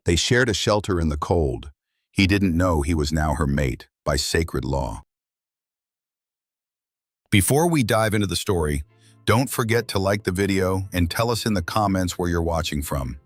They shared a shelter in the cold. He didn't know he was now her mate, by sacred law. Before we dive into the story, don't forget to like the video and tell us in the comments where you're watching from.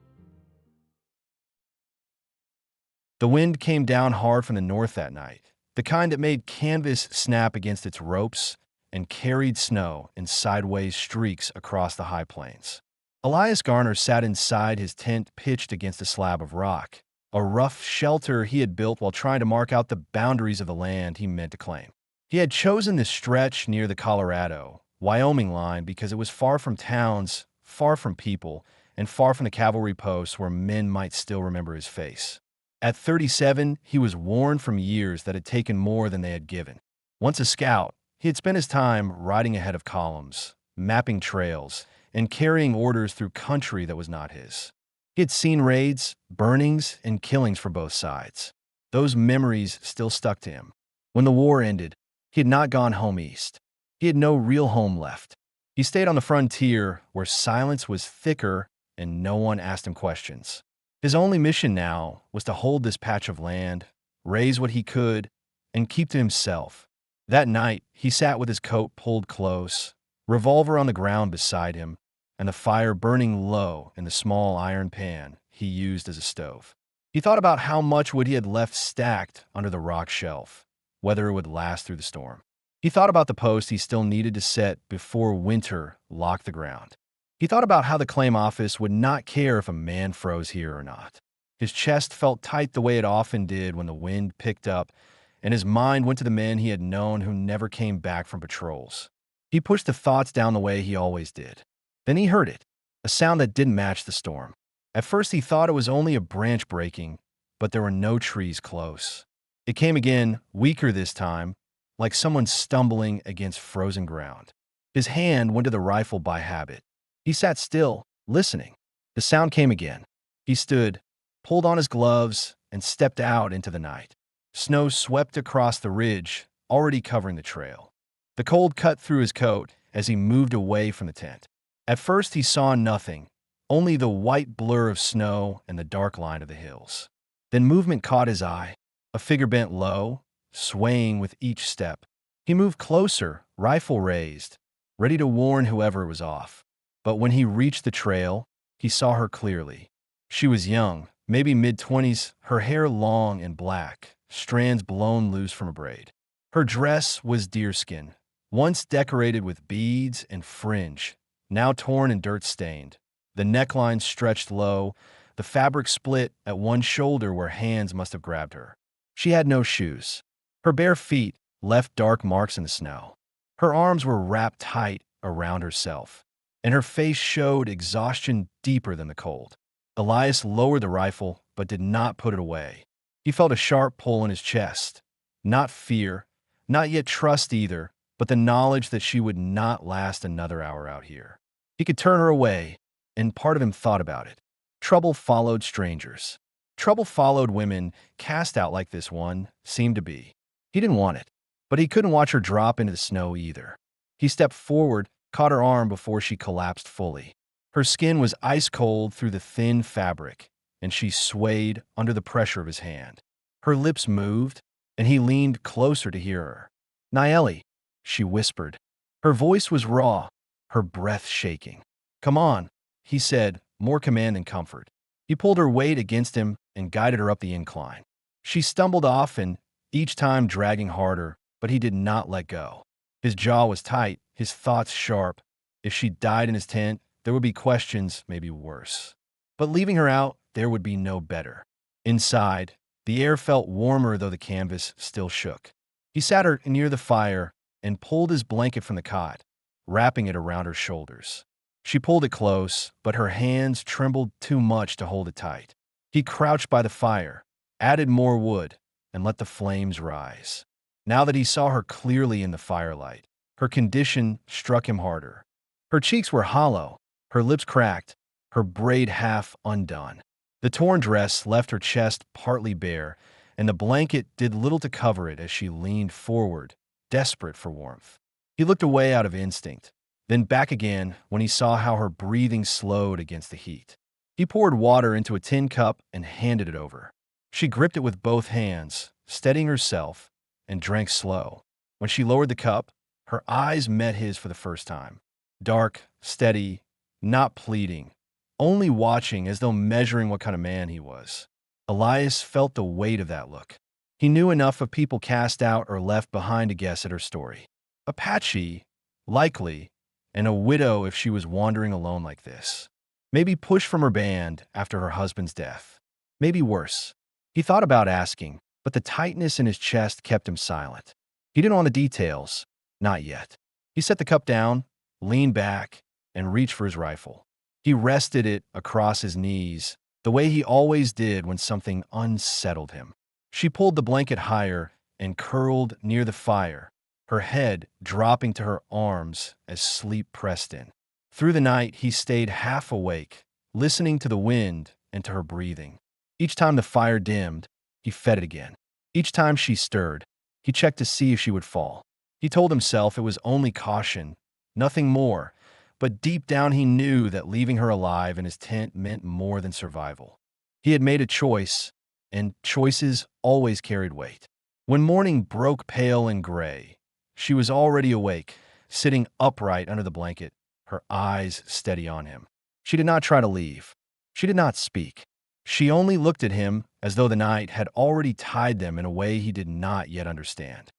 The wind came down hard from the north that night, the kind that made canvas snap against its ropes and carried snow in sideways streaks across the high plains. Elias Garner sat inside his tent pitched against a slab of rock, a rough shelter he had built while trying to mark out the boundaries of the land he meant to claim. He had chosen this stretch near the Colorado-Wyoming line because it was far from towns, far from people, and far from the cavalry posts where men might still remember his face. At 37, he was worn from years that had taken more than they had given. Once a scout, he had spent his time riding ahead of columns, mapping trails, and carrying orders through country that was not his. He had seen raids, burnings, and killings from both sides. Those memories still stuck to him. When the war ended, he had not gone home east. He had no real home left. He stayed on the frontier where silence was thicker and no one asked him questions. His only mission now was to hold this patch of land, raise what he could, and keep to himself. That night, he sat with his coat pulled close, revolver on the ground beside him, and the fire burning low in the small iron pan he used as a stove. He thought about how much wood he had left stacked under the rock shelf, whether it would last through the storm. He thought about the post he still needed to set before winter locked the ground. He thought about how the claim office would not care if a man froze here or not. His chest felt tight the way it often did when the wind picked up, and his mind went to the men he had known who never came back from patrols. He pushed the thoughts down the way he always did. Then he heard it, a sound that didn't match the storm. At first he thought it was only a branch breaking, but there were no trees close. It came again, weaker this time, like someone stumbling against frozen ground. His hand went to the rifle by habit. He sat still, listening. The sound came again. He stood, pulled on his gloves, and stepped out into the night. Snow swept across the ridge, already covering the trail. The cold cut through his coat as he moved away from the tent. At first he saw nothing, only the white blur of snow and the dark line of the hills. Then movement caught his eye, a figure bent low, swaying with each step. He moved closer, rifle raised, ready to warn whoever was off. But when he reached the trail, he saw her clearly. She was young, maybe mid-20s, her hair long and black, strands blown loose from a braid. Her dress was deerskin, once decorated with beads and fringe, now torn and dirt-stained. The neckline stretched low, the fabric split at one shoulder where hands must have grabbed her. She had no shoes. Her bare feet left dark marks in the snow. Her arms were wrapped tight around herself, and her face showed exhaustion deeper than the cold. Elias lowered the rifle, but did not put it away. He felt a sharp pull in his chest. Not fear, not yet trust either, but the knowledge that she would not last another hour out here. He could turn her away, and part of him thought about it. Trouble followed strangers. Trouble followed women cast out like this one seemed to be. He didn't want it, but he couldn't watch her drop into the snow either. He stepped forward, caught her arm before she collapsed fully. Her skin was ice cold through the thin fabric, and she swayed under the pressure of his hand. Her lips moved, and he leaned closer to hear her. "Naeli," she whispered. Her voice was raw, her breath shaking. "Come on," he said, more command than comfort. He pulled her weight against him and guided her up the incline. She stumbled off and, each time dragging harder, but he did not let go. His jaw was tight, his thoughts sharp. If she died in his tent, there would be questions, maybe worse. But leaving her out, there would be no better. Inside, the air felt warmer though the canvas still shook. He sat her near the fire and pulled his blanket from the cot, wrapping it around her shoulders. She pulled it close, but her hands trembled too much to hold it tight. He crouched by the fire, added more wood, and let the flames rise. Now that he saw her clearly in the firelight, her condition struck him harder. Her cheeks were hollow, her lips cracked, her braid half undone. The torn dress left her chest partly bare, and the blanket did little to cover it as she leaned forward, desperate for warmth. He looked away out of instinct, then back again when he saw how her breathing slowed against the heat. He poured water into a tin cup and handed it over. She gripped it with both hands, steadying herself, and drank slow. When she lowered the cup, her eyes met his for the first time. Dark, steady, not pleading, only watching as though measuring what kind of man he was. Elias felt the weight of that look. He knew enough of people cast out or left behind to guess at her story. Apache, likely, and a widow if she was wandering alone like this. Maybe pushed from her band after her husband's death. Maybe worse. He thought about asking, but the tightness in his chest kept him silent. He didn't want the details. Not yet. He set the cup down, leaned back, and reached for his rifle. He rested it across his knees, the way he always did when something unsettled him. She pulled the blanket higher and curled near the fire, her head dropping to her arms as sleep pressed in. Through the night, he stayed half awake, listening to the wind and to her breathing. Each time the fire dimmed, he fed it again. Each time she stirred, he checked to see if she would fall. He told himself it was only caution, nothing more, but deep down he knew that leaving her alive in his tent meant more than survival. He had made a choice, and choices always carried weight. When morning broke pale and gray, she was already awake, sitting upright under the blanket, her eyes steady on him. She did not try to leave. She did not speak. She only looked at him as though the night had already tied them in a way he did not yet understand.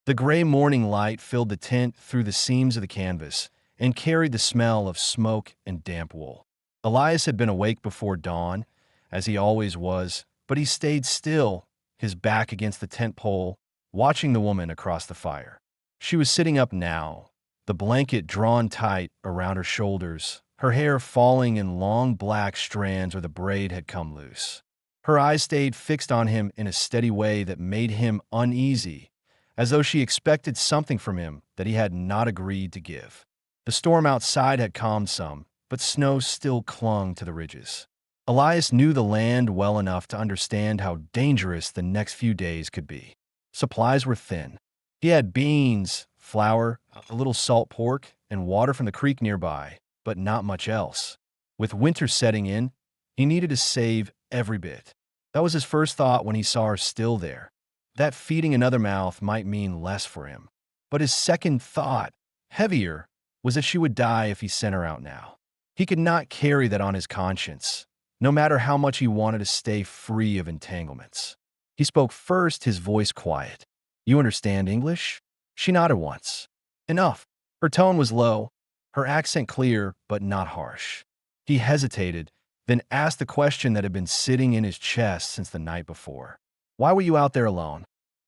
The gray morning light filled the tent through the seams of the canvas and carried the smell of smoke and damp wool. Elias had been awake before dawn, as he always was, but he stayed still, his back against the tent pole, watching the woman across the fire. She was sitting up now, the blanket drawn tight around her shoulders, her hair falling in long black strands where the braid had come loose. Her eyes stayed fixed on him in a steady way that made him uneasy, as though she expected something from him that he had not agreed to give. The storm outside had calmed some, but snow still clung to the ridges. Elias knew the land well enough to understand how dangerous the next few days could be. Supplies were thin. He had beans, flour, a little salt pork, and water from the creek nearby, but not much else. With winter setting in, he needed to save every bit. That was his first thought when he saw her still there. That feeding another mouth might mean less for him. But his second thought, heavier, was that she would die if he sent her out now. He could not carry that on his conscience, no matter how much he wanted to stay free of entanglements. He spoke first, his voice quiet. "You understand English?" She nodded once. "Enough." Her tone was low, her accent clear but not harsh. He hesitated, then asked the question that had been sitting in his chest since the night before. "Why were you out there alone?"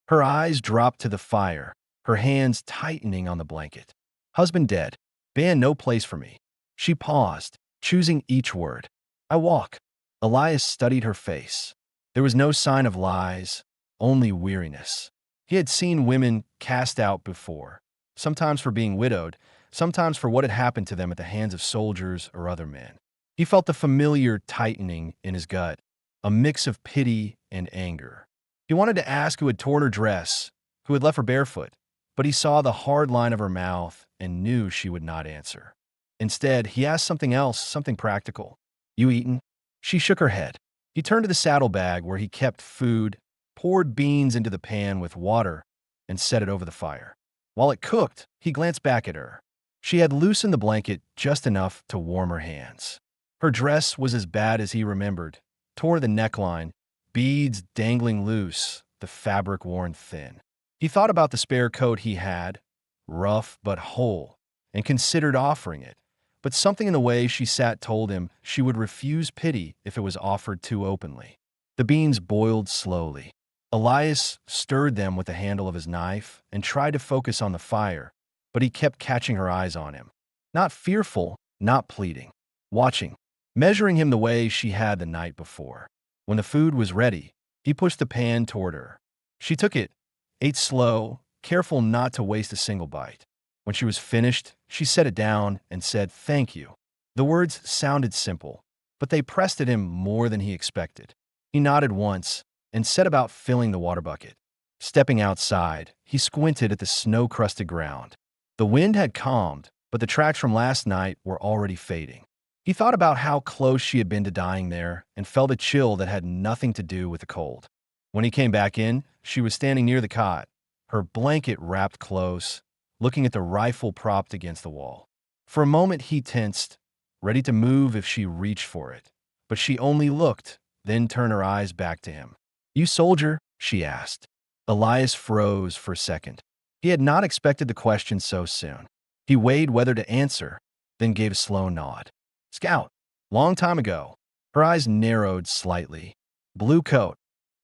Her eyes dropped to the fire, her hands tightening on the blanket. "Husband dead. Band no place for me." She paused, choosing each word. "I walk." Elias studied her face. There was no sign of lies, only weariness. He had seen women cast out before, sometimes for being widowed, sometimes for what had happened to them at the hands of soldiers or other men. He felt the familiar tightening in his gut, a mix of pity and anger. He wanted to ask who had torn her dress, who had left her barefoot, but he saw the hard line of her mouth and knew she would not answer. Instead, he asked something else, something practical. "You eaten?" She shook her head. He turned to the saddlebag where he kept food, poured beans into the pan with water, and set it over the fire. While it cooked, he glanced back at her. She had loosened the blanket just enough to warm her hands. Her dress was as bad as he remembered, torn at the neckline, beads dangling loose, the fabric worn thin. He thought about the spare coat he had, rough but whole, and considered offering it. But something in the way she sat told him she would refuse pity if it was offered too openly. The beans boiled slowly. Elias stirred them with the handle of his knife and tried to focus on the fire, but he kept catching her eyes on him. Not fearful, not pleading. Watching, measuring him the way she had the night before. When the food was ready, he pushed the pan toward her. She took it, ate slow, careful not to waste a single bite. When she was finished, she set it down and said, "Thank you." The words sounded simple, but they pressed at him more than he expected. He nodded once and set about filling the water bucket. Stepping outside, he squinted at the snow-crusted ground. The wind had calmed, but the tracks from last night were already fading. He thought about how close she had been to dying there and felt a chill that had nothing to do with the cold. When he came back in, she was standing near the cot, her blanket wrapped close, looking at the rifle propped against the wall. For a moment he tensed, ready to move if she reached for it. But she only looked, then turned her eyes back to him. "You soldier?" she asked. Elias froze for a second. He had not expected the question so soon. He weighed whether to answer, then gave a slow nod. "Scout. Long time ago." Her eyes narrowed slightly. "Blue coat."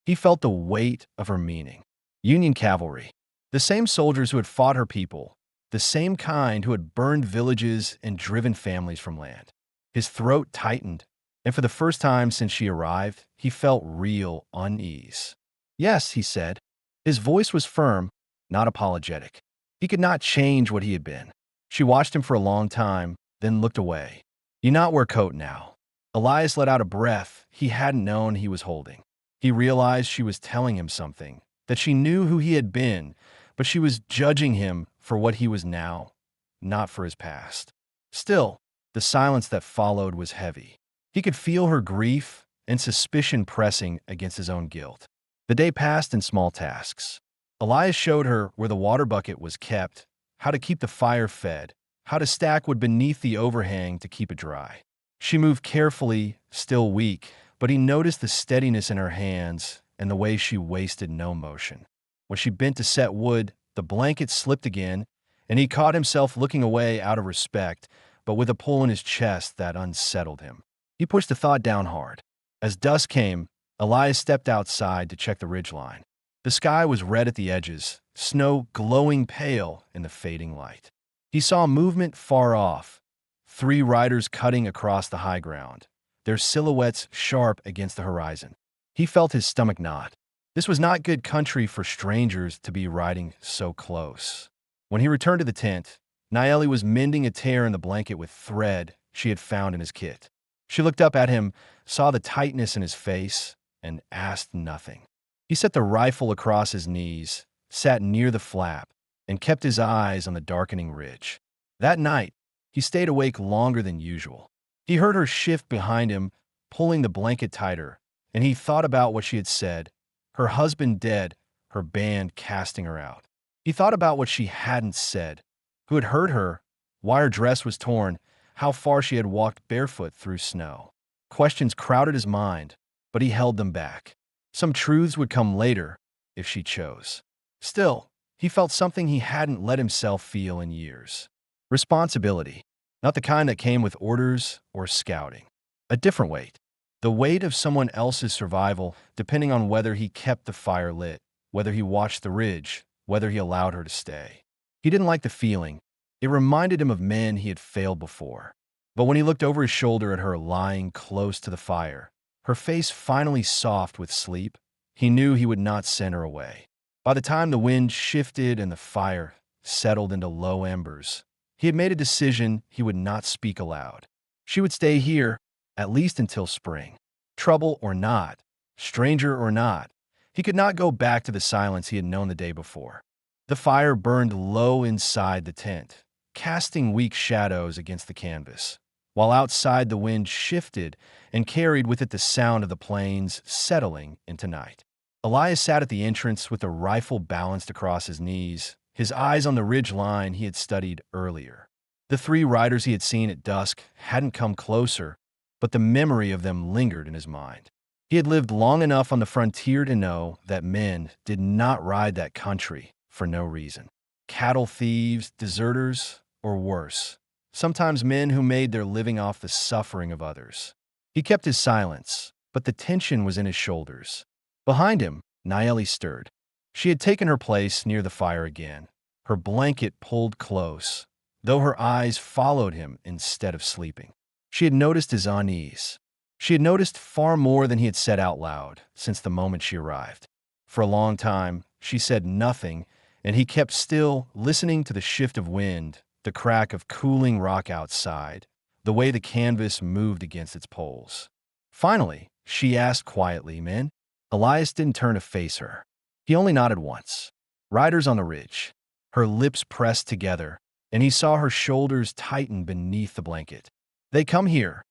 He felt the weight of her meaning. "Union cavalry." The same soldiers who had fought her people, the same kind who had burned villages and driven families from land. His throat tightened, and for the first time since she arrived, he felt real unease. "Yes," he said. His voice was firm, not apologetic. He could not change what he had been. She watched him for a long time, then looked away. "You not wear coat now." Elias let out a breath he hadn't known he was holding. He realized she was telling him something, that she knew who he had been, but she was judging him for what he was now, not for his past. Still, the silence that followed was heavy. He could feel her grief and suspicion pressing against his own guilt. The day passed in small tasks. Elias showed her where the water bucket was kept, how to keep the fire fed, how to stack wood beneath the overhang to keep it dry. She moved carefully, still weak, but he noticed the steadiness in her hands and the way she wasted no motion. When she bent to set wood, the blanket slipped again, and he caught himself looking away out of respect, but with a pull in his chest that unsettled him. He pushed the thought down hard. As dusk came, Elias stepped outside to check the ridgeline. The sky was red at the edges, snow glowing pale in the fading light. He saw movement far off, 3 riders cutting across the high ground, their silhouettes sharp against the horizon. He felt his stomach knot. This was not good country for strangers to be riding so close. When he returned to the tent, Nayeli was mending a tear in the blanket with thread she had found in his kit. She looked up at him, saw the tightness in his face, and asked nothing. He set the rifle across his knees, sat near the flap, and kept his eyes on the darkening ridge. That night, he stayed awake longer than usual. He heard her shift behind him, pulling the blanket tighter, and he thought about what she had said, her husband dead, her band casting her out. He thought about what she hadn't said, who had hurt her, why her dress was torn, how far she had walked barefoot through snow. Questions crowded his mind, but he held them back. Some truths would come later, if she chose. Still, he felt something he hadn't let himself feel in years. Responsibility, not the kind that came with orders or scouting. A different weight. The weight of someone else's survival, depending on whether he kept the fire lit, whether he watched the ridge, whether he allowed her to stay. He didn't like the feeling. It reminded him of men he had failed before. But when he looked over his shoulder at her lying close to the fire, her face finally soft with sleep, he knew he would not send her away. By the time the wind shifted and the fire settled into low embers, he had made a decision he would not speak aloud. She would stay here, at least until spring. Trouble or not, stranger or not, he could not go back to the silence he had known the day before. The fire burned low inside the tent, casting weak shadows against the canvas, while outside the wind shifted and carried with it the sound of the plains settling into night. Elias sat at the entrance with a rifle balanced across his knees, his eyes on the ridge line he had studied earlier. The 3 riders he had seen at dusk hadn't come closer, but the memory of them lingered in his mind. He had lived long enough on the frontier to know that men did not ride that country for no reason. Cattle thieves, deserters, or worse. Sometimes men who made their living off the suffering of others. He kept his silence, but the tension was in his shoulders. Behind him, Nayeli stirred. She had taken her place near the fire again, her blanket pulled close, though her eyes followed him instead of sleeping. She had noticed his unease. She had noticed far more than he had said out loud since the moment she arrived. For a long time, she said nothing, and he kept still, listening to the shift of wind, the crack of cooling rock outside, the way the canvas moved against its poles. Finally, she asked quietly, "Men?" Elias didn't turn to face her. He only nodded once. Riders on the ridge. Her lips pressed together, and he saw her shoulders tighten beneath the blanket. "They come here,"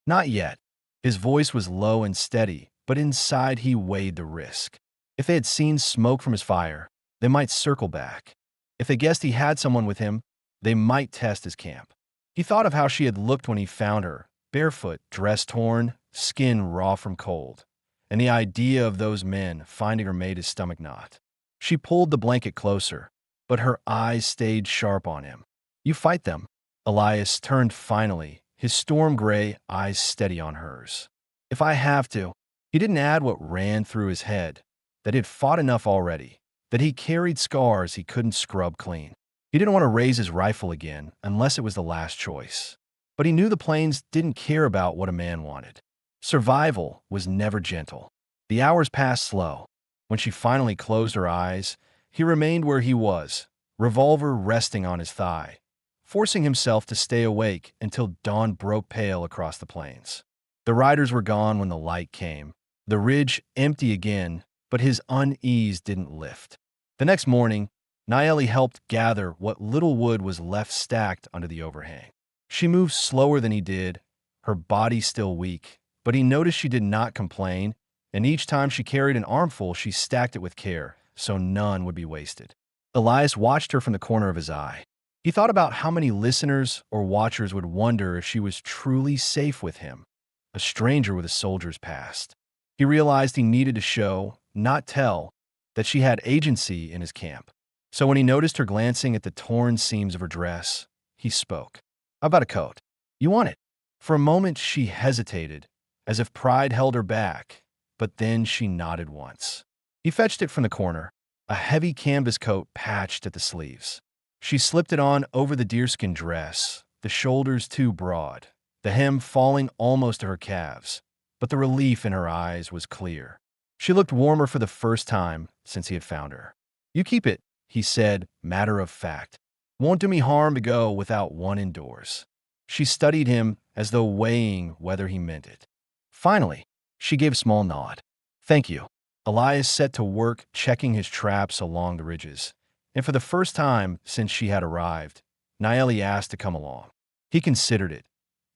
Not yet. His voice was low and steady, but inside he weighed the risk. If they had seen smoke from his fire, they might circle back. If they guessed he had someone with him, they might test his camp. He thought of how she had looked when he found her, barefoot, dress torn, skin raw from cold, and the idea of those men finding her made his stomach knot. She pulled the blanket closer, but her eyes stayed sharp on him. "You fight them." Elias turned finally, his storm gray eyes steady on hers. "If I have to." He didn't add what ran through his head, that he'd fought enough already, that he carried scars he couldn't scrub clean. He didn't want to raise his rifle again unless it was the last choice. But he knew the plains didn't care about what a man wanted. Survival was never gentle. The hours passed slow. When she finally closed her eyes, he remained where he was, revolver resting on his thigh, forcing himself to stay awake until dawn broke pale across the plains. The riders were gone when the light came, the ridge empty again, but his unease didn't lift. The next morning, Naeli helped gather what little wood was left stacked under the overhang. She moved slower than he did, her body still weak, but he noticed she did not complain, and each time she carried an armful, she stacked it with care, so none would be wasted. Elias watched her from the corner of his eye. He thought about how many listeners or watchers would wonder if she was truly safe with him, a stranger with a soldier's past. He realized he needed to show, not tell, that she had agency in his camp. So when he noticed her glancing at the torn seams of her dress, he spoke. "How about a coat? You want it?" For a moment she hesitated, as if pride held her back, but then she nodded once. He fetched it from the corner, a heavy canvas coat patched at the sleeves. She slipped it on over the deerskin dress, the shoulders too broad, the hem falling almost to her calves, but the relief in her eyes was clear. She looked warmer for the first time since he had found her. "You keep it," he said, matter of fact. "Won't do me harm to go without one indoors." She studied him as though weighing whether he meant it. Finally, she gave a small nod. "Thank you." Elias set to work checking his traps along the ridges, and for the first time since she had arrived, Naeli asked to come along. He considered it,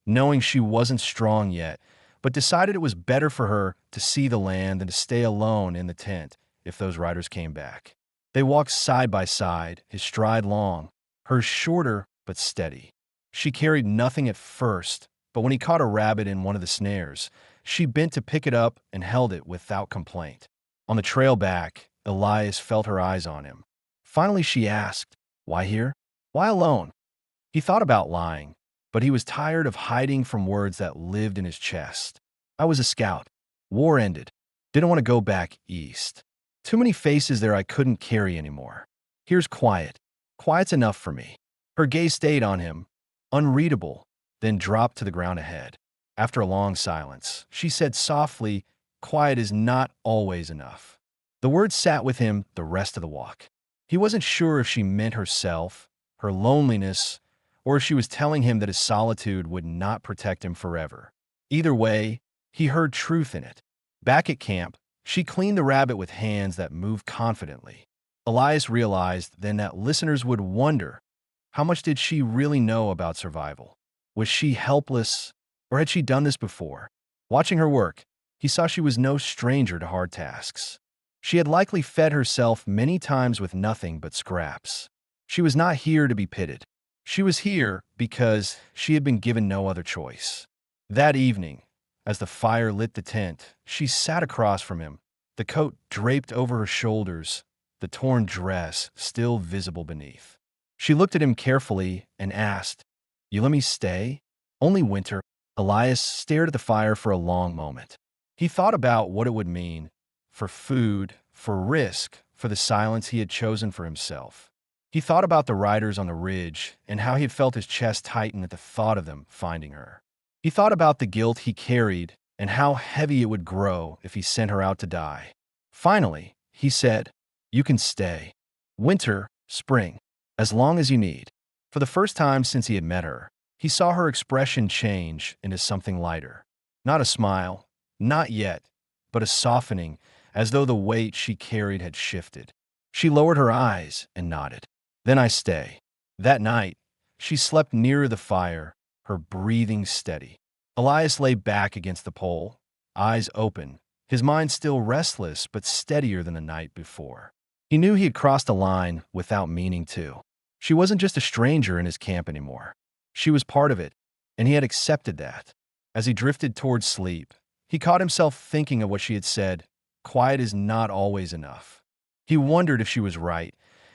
knowing she wasn't strong yet, but decided it was better for her to see the land than to stay alone in the tent if those riders came back. They walked side by side, his stride long, hers shorter but steady. She carried nothing at first, but when he caught a rabbit in one of the snares, she bent to pick it up and held it without complaint. On the trail back, Elias felt her eyes on him. Finally she asked, "Why here? Why alone?" He thought about lying, but he was tired of hiding from words that lived in his chest. "I was a scout. War ended. Didn't want to go back east. Too many faces there I couldn't carry anymore. Here's quiet. Quiet's enough for me." Her gaze stayed on him, unreadable, then dropped to the ground ahead. After a long silence, she said softly, "Quiet is not always enough." The words sat with him the rest of the walk. He wasn't sure if she meant herself, her loneliness, or if she was telling him that his solitude would not protect him forever. Either way, he heard truth in it. Back at camp, she cleaned the rabbit with hands that moved confidently. Elias realized then that listeners would wonder, how much did she really know about survival? Was she helpless, or had she done this before? Watching her work, he saw she was no stranger to hard tasks. She had likely fed herself many times with nothing but scraps. She was not here to be pitied. She was here because she had been given no other choice. That evening, as the fire lit the tent, she sat across from him, the coat draped over her shoulders, the torn dress still visible beneath. She looked at him carefully and asked, "You let me stay? Only winter?" Elias stared at the fire for a long moment. He thought about what it would mean, for food, for risk, for the silence he had chosen for himself. He thought about the riders on the ridge and how he had felt his chest tighten at the thought of them finding her. He thought about the guilt he carried and how heavy it would grow if he sent her out to die. Finally, he said, "You can stay. Winter, spring, as long as you need." For the first time since he had met her, he saw her expression change into something lighter. Not a smile, not yet, but a softening, as though the weight she carried had shifted. She lowered her eyes and nodded. "Then I stay." That night, she slept nearer the fire, her breathing steady. Elias lay back against the pole, eyes open, his mind still restless but steadier than the night before. He knew he had crossed a line without meaning to. She wasn't just a stranger in his camp anymore. She was part of it, and he had accepted that. As he drifted towards sleep, he caught himself thinking of what she had said, quiet is not always enough. He wondered if she was right,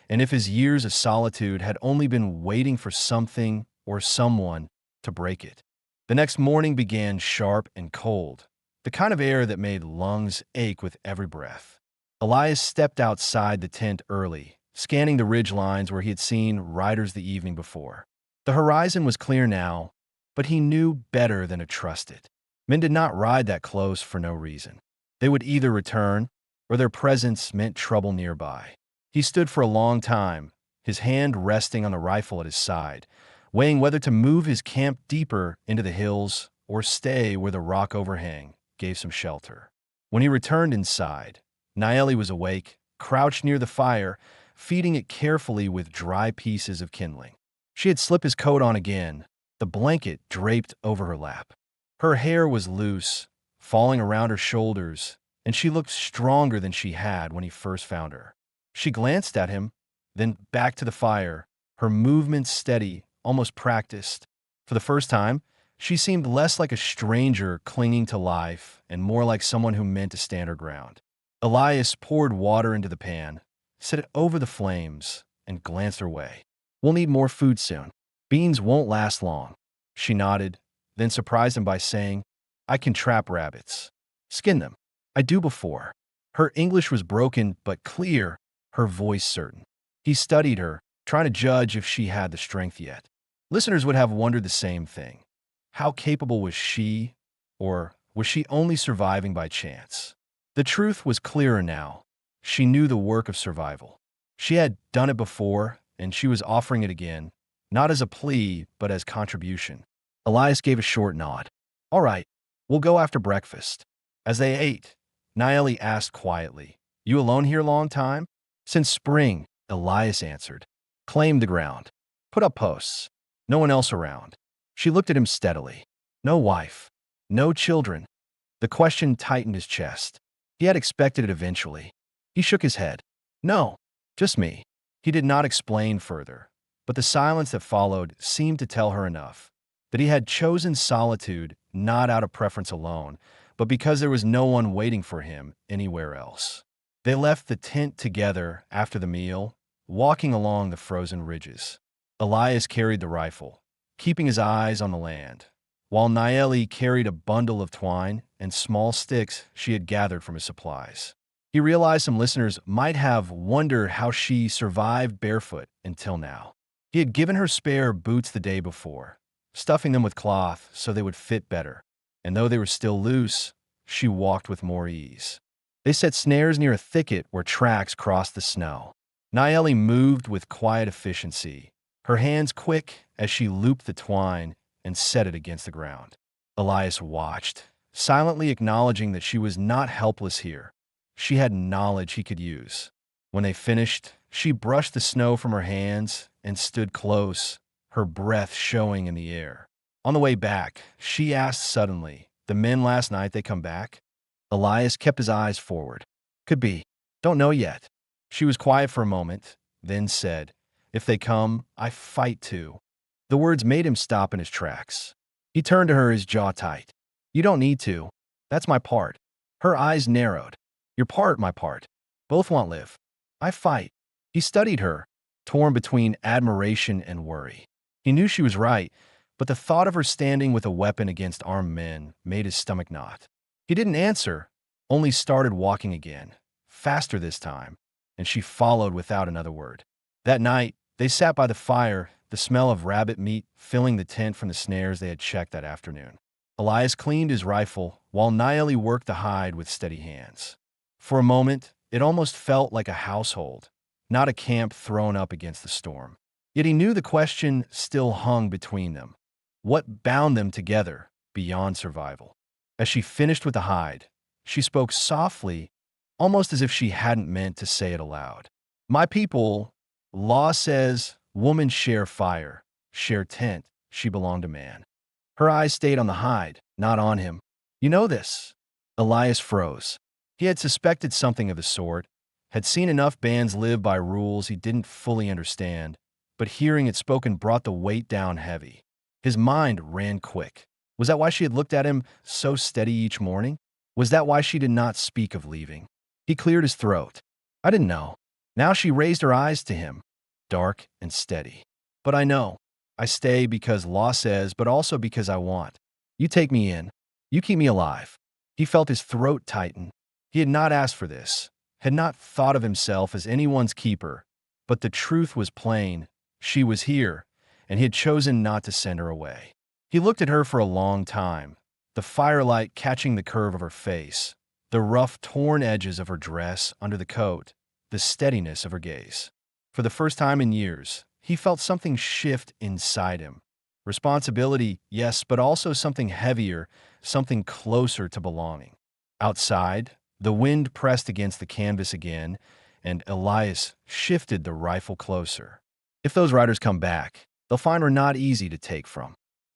and if his years of solitude had only been waiting for something or someone to break it. The next morning began sharp and cold, the kind of air that made lungs ache with every breath. Elias stepped outside the tent early, scanning the ridge lines where he had seen riders the evening before. The horizon was clear now, but he knew better than to trust it. Men did not ride that close for no reason. They would either return, or their presence meant trouble nearby. He stood for a long time, his hand resting on the rifle at his side, weighing whether to move his camp deeper into the hills or stay where the rock overhang gave some shelter. When he returned inside, Naeli was awake, crouched near the fire, feeding it carefully with dry pieces of kindling. She had slipped his coat on again, the blanket draped over her lap. Her hair was loose, falling around her shoulders, and she looked stronger than she had when he first found her. She glanced at him, then back to the fire, her movements steady, almost practiced. For the first time, she seemed less like a stranger clinging to life and more like someone who meant to stand her ground. Elias poured water into the pan, set it over the flames, and glanced her way. We'll need more food soon. Beans won't last long. She nodded, then surprised him by saying, I can trap rabbits. Skin them. I do before. Her English was broken but clear, her voice certain. He studied her, trying to judge if she had the strength yet. Listeners would have wondered the same thing. How capable was she, or was she only surviving by chance? The truth was clearer now. She knew the work of survival. She had done it before, and she was offering it again, not as a plea, but as contribution. Elias gave a short nod. All right, we'll go after breakfast. As they ate, Naeli asked quietly, You alone here a long time? Since spring, Elias answered. Claimed the ground. Put up posts. No one else around. She looked at him steadily. No wife. No children. The question tightened his chest. He had expected it eventually. He shook his head. No, just me. He did not explain further, but the silence that followed seemed to tell her enough, that he had chosen solitude not out of preference alone, but because there was no one waiting for him anywhere else. They left the tent together after the meal, walking along the frozen ridges. Elias carried the rifle, keeping his eyes on the land, while Naeli carried a bundle of twine and small sticks she had gathered from his supplies. He realized some listeners might have wondered how she survived barefoot until now. He had given her spare boots the day before, stuffing them with cloth so they would fit better, and though they were still loose, she walked with more ease. They set snares near a thicket where tracks crossed the snow. Naeli moved with quiet efficiency, her hands quick as she looped the twine and set it against the ground. Elias watched, silently acknowledging that she was not helpless here. She had knowledge he could use. When they finished, she brushed the snow from her hands and stood close, her breath showing in the air. On the way back, she asked suddenly, The men last night, they come back? Elias kept his eyes forward. Could be. Don't know yet. She was quiet for a moment, then said, If they come, I fight too. The words made him stop in his tracks. He turned to her, his jaw tight. You don't need to. That's my part. Her eyes narrowed. Your part, my part. Both want live. I fight. He studied her, torn between admiration and worry. He knew she was right, but the thought of her standing with a weapon against armed men made his stomach knot. He didn't answer, only started walking again, faster this time, and she followed without another word. That night, they sat by the fire, the smell of rabbit meat filling the tent from the snares they had checked that afternoon. Elias cleaned his rifle, while Naeli worked the hide with steady hands. For a moment, it almost felt like a household, not a camp thrown up against the storm. Yet he knew the question still hung between them. What bound them together beyond survival? As she finished with the hide, she spoke softly, almost as if she hadn't meant to say it aloud. My people, law says, woman share fire, share tent, she belonged to man. Her eyes stayed on the hide, Not on him. You know this. Elias froze. He had suspected something of the sort, had seen enough bands live by rules he didn't fully understand, but hearing it spoken brought the weight down heavy. His mind ran quick. Was that why she had looked at him so steady each morning? Was that why she did not speak of leaving? He cleared his throat. I didn't know. Now she raised her eyes to him, dark and steady. But I know. I stay because law says, but also because I want. You take me in. You keep me alive. He felt his throat tighten. He had not asked for this, had not thought of himself as anyone's keeper, but the truth was plain. She was here, and he had chosen not to send her away. He looked at her for a long time, the firelight catching the curve of her face, the rough, torn edges of her dress under the coat, the steadiness of her gaze. For the first time in years, he felt something shift inside him. Responsibility, yes, but also something heavier, something closer to belonging. Outside, the wind pressed against the canvas again, and Elias shifted the rifle closer. If those riders come back, they'll find her not easy to take from.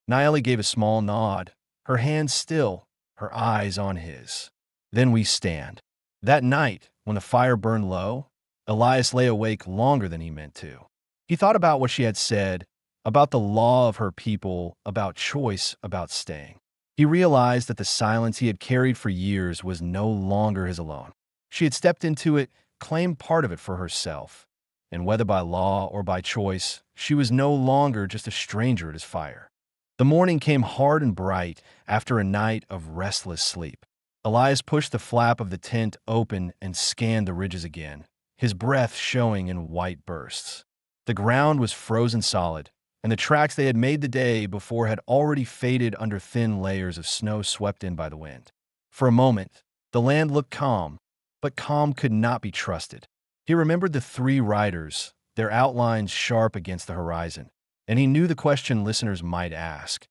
Naeli gave a small nod, her hands still, her eyes on his. Then we stand. That night, when the fire burned low, Elias lay awake longer than he meant to. He thought about what she had said, about the law of her people, about choice, about staying. He realized that the silence he had carried for years was no longer his alone. She had stepped into it, claimed part of it for herself. And whether by law or by choice, she was no longer just a stranger at his fire. The morning came hard and bright after a night of restless sleep. Elias pushed the flap of the tent open and scanned the ridges again, his breath showing in white bursts. The ground was frozen solid, and the tracks they had made the day before had already faded under thin layers of snow swept in by the wind. For a moment, the land looked calm, but calm could not be trusted. He remembered the three riders, their outlines sharp against the horizon, and he knew the question listeners might ask.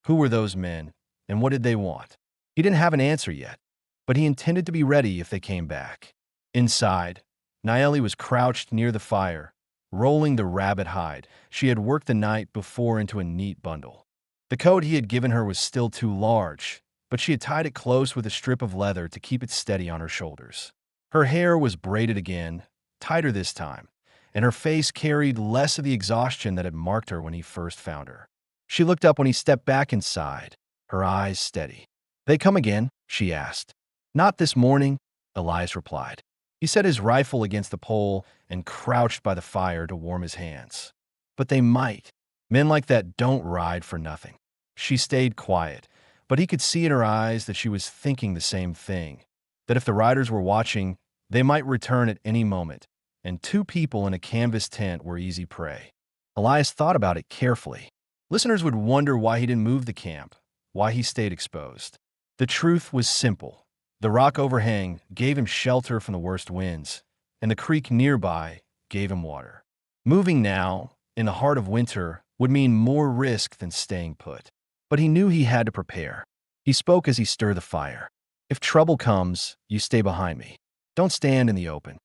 Who were those men, and what did they want? He didn't have an answer yet, but he intended to be ready if they came back. Inside, Naeli was crouched near the fire, rolling the rabbit hide she had worked the night before into a neat bundle. The coat he had given her was still too large, but she had tied it close with a strip of leather to keep it steady on her shoulders. Her hair was braided again, tighter this time, and her face carried less of the exhaustion that had marked her when he first found her. She looked up when he stepped back inside, her eyes steady. They come again? She asked. Not this morning, Elias replied. He set his rifle against the pole and crouched by the fire to warm his hands. But they might. Men like that don't ride for nothing. She stayed quiet, but he could see in her eyes that she was thinking the same thing, that if the riders were watching, they might return at any moment, and two people in a canvas tent were easy prey. Elias thought about it carefully. Listeners would wonder why he didn't move the camp, why he stayed exposed. The truth was simple. The rock overhang gave him shelter from the worst winds, and the creek nearby gave him water. Moving now, in the heart of winter, would mean more risk than staying put. But he knew he had to prepare. He spoke as he stirred the fire. If trouble comes, you stay behind me. Don't stand in the open.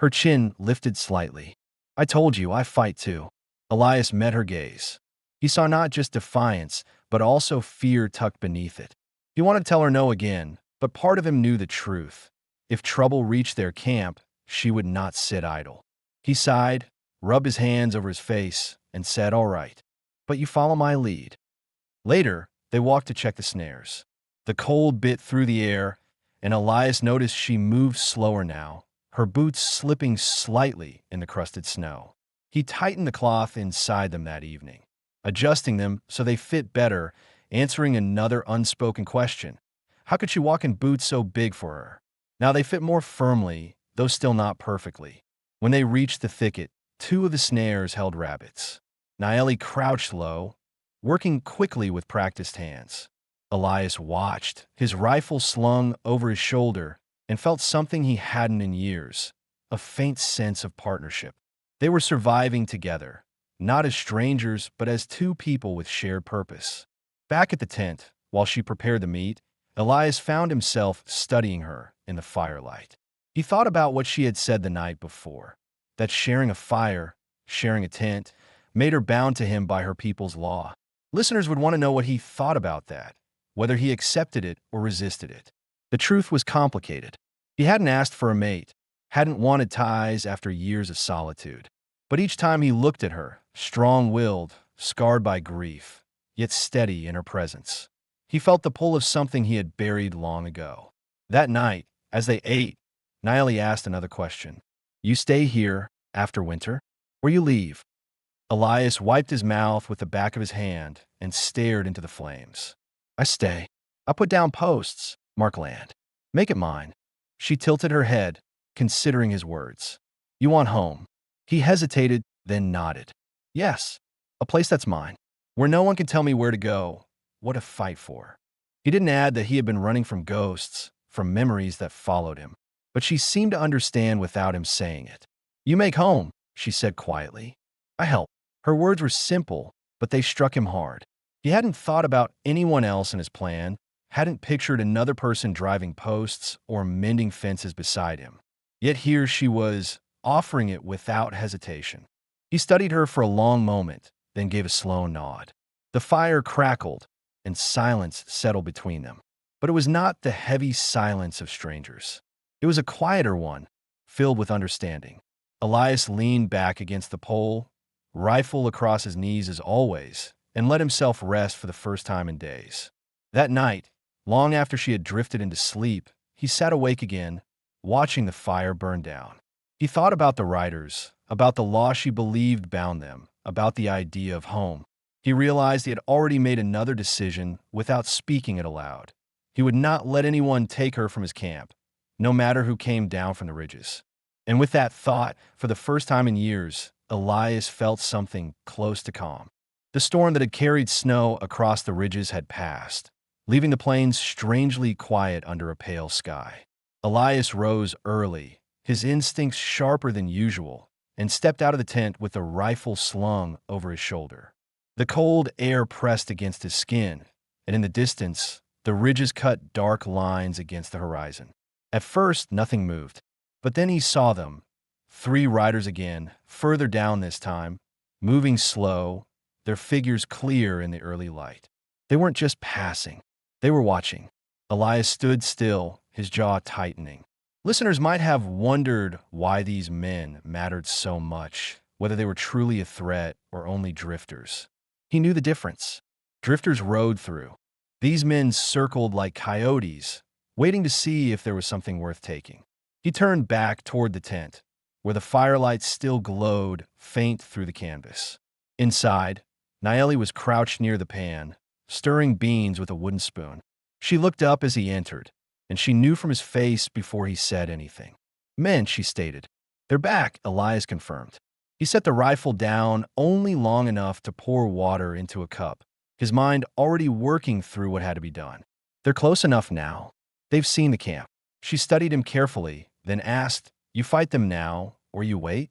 Her chin lifted slightly. I told you, I fight too. Elias met her gaze. He saw not just defiance, but also fear tucked beneath it. He wanted to tell her no again, but part of him knew the truth. If trouble reached their camp, she would not sit idle. He sighed, rubbed his hands over his face, and said, all right, but you follow my lead. Later, they walked to check the snares. The cold bit through the air, and Elias noticed she moved slower now, her boots slipping slightly in the crusted snow. He tightened the cloth inside them that evening, adjusting them so they fit better, answering another unspoken question. How could she walk in boots so big for her? Now they fit more firmly, though still not perfectly. When they reached the thicket, two of the snares held rabbits. Naeli crouched low, working quickly with practiced hands. Elias watched, his rifle slung over his shoulder, and felt something he hadn't in years, a faint sense of partnership. They were surviving together, not as strangers, but as two people with shared purpose. Back at the tent, while she prepared the meat, Elias found himself studying her in the firelight. He thought about what she had said the night before, that sharing a fire, sharing a tent, made her bound to him by her people's law. Listeners would want to know what he thought about that, whether he accepted it or resisted it. The truth was complicated. He hadn't asked for a mate, hadn't wanted ties after years of solitude. But each time he looked at her, strong-willed, scarred by grief, yet steady in her presence, he felt the pull of something he had buried long ago. That night, as they ate, Naeli asked another question. You stay here after winter? Or you leave? Elias wiped his mouth with the back of his hand and stared into the flames. I stay. I put down posts, mark land. Make it mine. She tilted her head, considering his words. You want home? He hesitated, then nodded. Yes, a place that's mine, where no one can tell me where to go, what to fight for. He didn't add that he had been running from ghosts, from memories that followed him, but she seemed to understand without him saying it. You make home, she said quietly. I help. Her words were simple, but they struck him hard. He hadn't thought about anyone else in his plan, hadn't pictured another person driving posts or mending fences beside him. Yet here she was, offering it without hesitation. He studied her for a long moment, then gave a slow nod. The fire crackled, and silence settled between them. But it was not the heavy silence of strangers. It was a quieter one, filled with understanding. Elias leaned back against the pole, rifle across his knees as always, and let himself rest for the first time in days. That night, long after she had drifted into sleep, he sat awake again, watching the fire burn down. He thought about the riders, about the law she believed bound them, about the idea of home. He realized he had already made another decision without speaking it aloud. He would not let anyone take her from his camp, no matter who came down from the ridges. And with that thought, for the first time in years, Elias felt something close to calm. The storm that had carried snow across the ridges had passed, leaving the plains strangely quiet under a pale sky. Elias rose early, his instincts sharper than usual, and stepped out of the tent with a rifle slung over his shoulder. The cold air pressed against his skin, and in the distance, the ridges cut dark lines against the horizon. At first, nothing moved, but then he saw them, 3 riders again, further down this time, moving slow, their figures clear in the early light. They weren't just passing, they were watching. Elias stood still, his jaw tightening. Listeners might have wondered why these men mattered so much, whether they were truly a threat or only drifters. He knew the difference. Drifters rode through. These men circled like coyotes, waiting to see if there was something worth taking. He turned back toward the tent, where the firelight still glowed faint through the canvas. Inside, Naeli was crouched near the pan, stirring beans with a wooden spoon. She looked up as he entered, and she knew from his face before he said anything. Men, she stated. They're back, Elias confirmed. He set the rifle down only long enough to pour water into a cup, his mind already working through what had to be done. They're close enough now. They've seen the camp. She studied him carefully, then asked, You fight them now, or you wait?